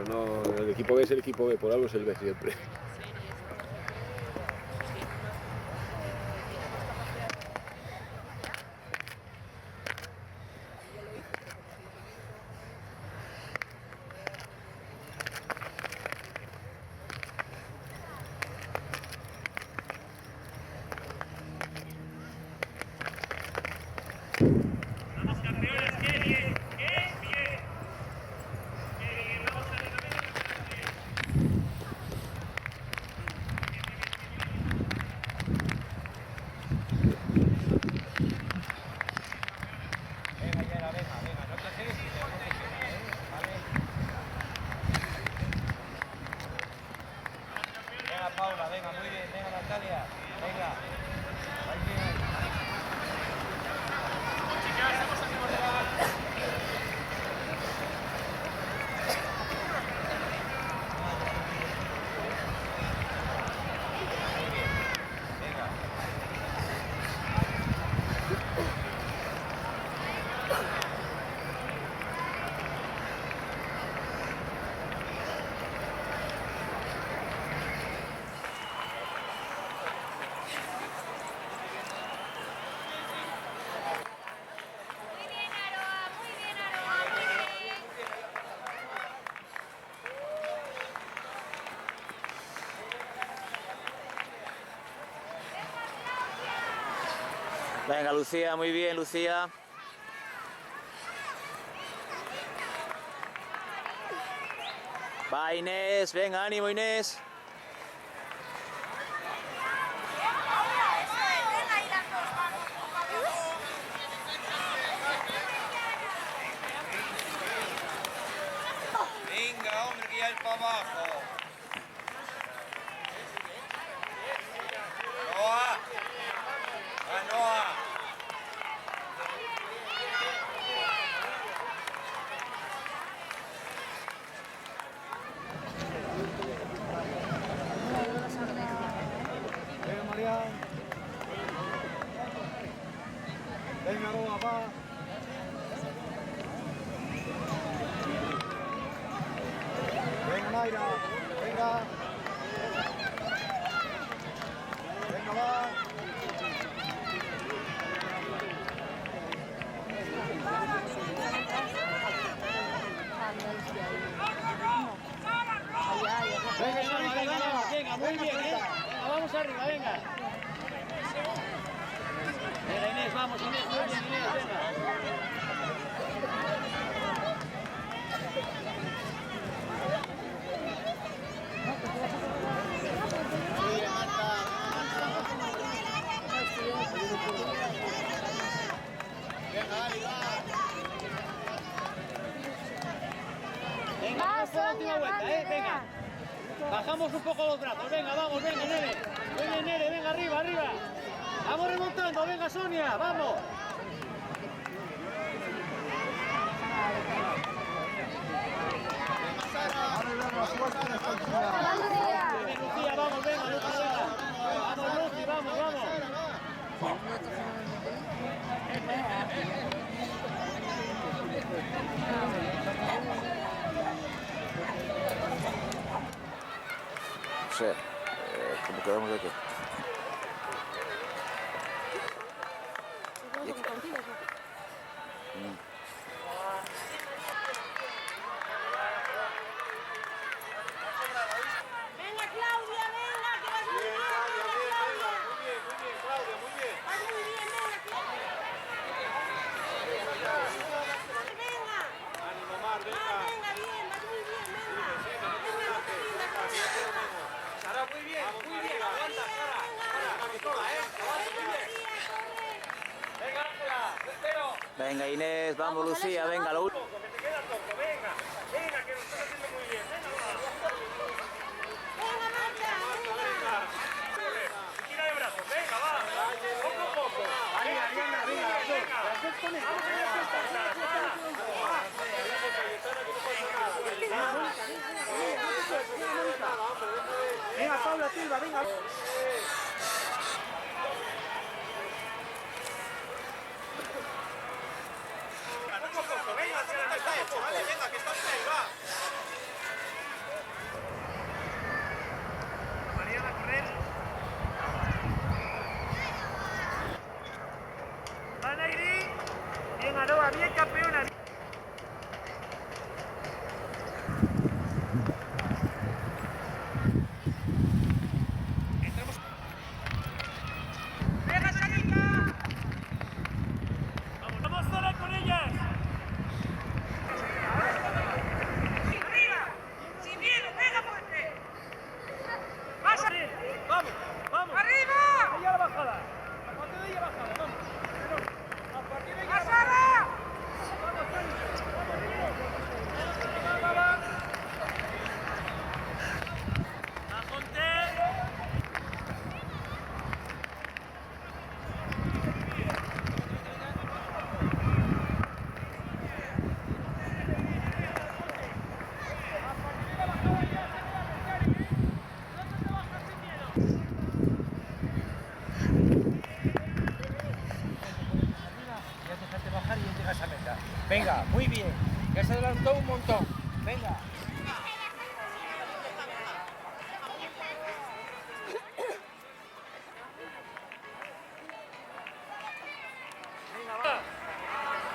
pero no, el equipo B es el equipo B, por algo es el B siempre. Paula, venga, muy bien, venga Natalia, venga. Ahí bien. Venga, Lucía, muy bien, Lucía. Va Inés, venga, ánimo Inés. Venga, hombre, que ya es para abajo. Noah. ¡Ah, Noah! Venga, María. Venga, Noah, va. Venga, Mayra. Venga. Venga, va. Venga, Venga, muy bien, venga, vamos arriba, venga. Venga, Inés, vamos, Inés, muy bien, Inés, venga. Venga, vamos por la última vuelta, venga. Bajamos un poco los brazos, venga, vamos, venga, Nere. Muy bien, Nere, venga, arriba, arriba. Vamos remontando, venga, Sonia, vamos. Ven, Lucía, vamos, venga, Lucía, venga. Vamos, Lucy, vamos, vamos. No sé, ¿cómo quedamos de aquí? Venga, Claudia, venga, que vas muy bien, Claudia. Muy bien, Claudia, muy bien. Vas muy bien, venga, Claudia. Venga. Ánimo, Mar, venga. Venga, bien, vas muy bien, venga. Venga, no te rindas, Sara, muy bien, aguanta, Sara. Sara, pistola, aguanta, muy bien. Venga, Ángela, te espero. Venga Inés, vamos Lucía, venga, lo último. Que te queda poco, venga. Venga, que lo estás haciendo muy bien. Venga, va. Venga, Marta, venga. Tira de brazos, venga, va. Poco a poco. Ahí, Ariana, venga. Venga, Paula, Silva, venga. Poco a poco, venga, hacia la derecha, vale, venga, que estás ahí, va. Aroa, bien campeona. ¡Vamos, Sara, con ellas! ¡Arriba! ¡Sin miedo! ¡Venga, fuerte! ¡Más arriba! ¡Vamos, vamos! ¡Arriba! Ahí a la bajada. A partir de ahí a bajada, vamos. A partir de ahí a ¡Más bajada. Sara! Ya déjate bajar y llegas a meta. Venga, muy bien. Ya se adelantó un montón. Venga.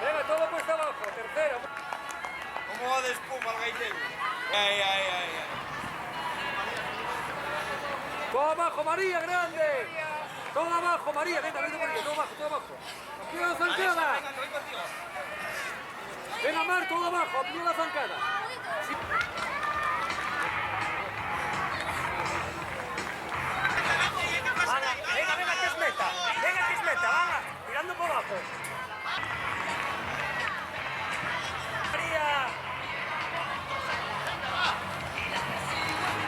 Venga, todo puesto abajo. Tercero. ¿Cómo va de espuma el gaitero? Ay, ay, ay, ay. Todo abajo, María, grande. Todo abajo, María. Venga, venga, María. Todo abajo, todo abajo. Aplica la zancada. Voy contigo. Venga, Mar, todo abajo. Aplica la zancada. Sí. Venga, venga, que es meta. Venga, que es meta. Venga, tirando por abajo. María.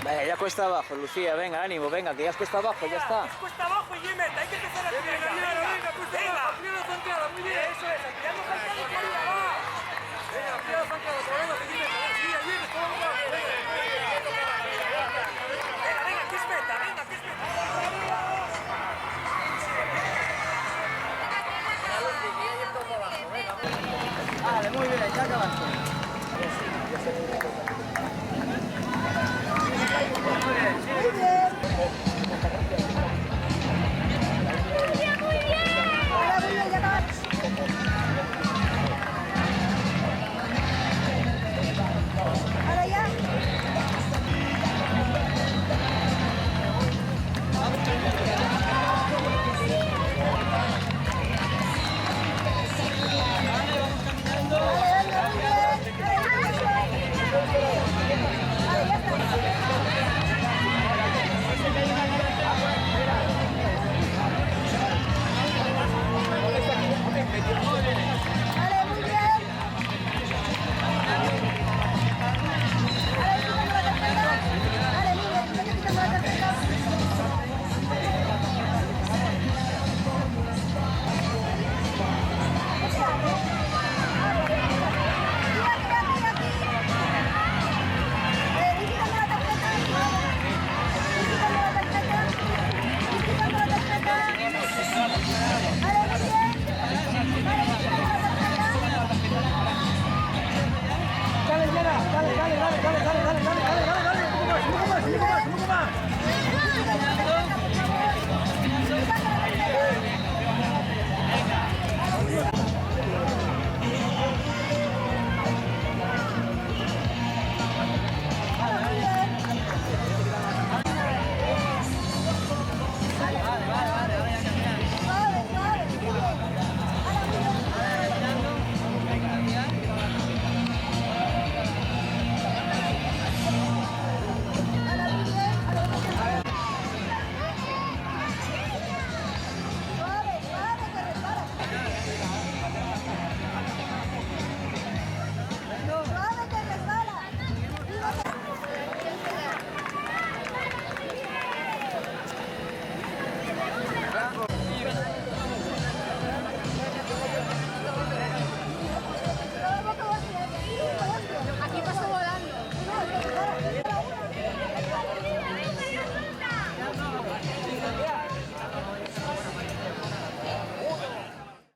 Venga, ya cuesta abajo, Lucía, venga, ánimo, venga, que ya es cuesta abajo, ya está. Es cuesta abajo y meta. Hay que empezar a tirar. Venga, cuesta abajo. Aplica la zancada. Muy bien. Eso es. Tirando zancada y María, va. Venga, aplica la zancada. Por ahí, seguir meta. Sí, ahí viene, todo abajo. Venga, venga, que es meta. Venga, que es meta. Vale, muy bien, ya acabaste.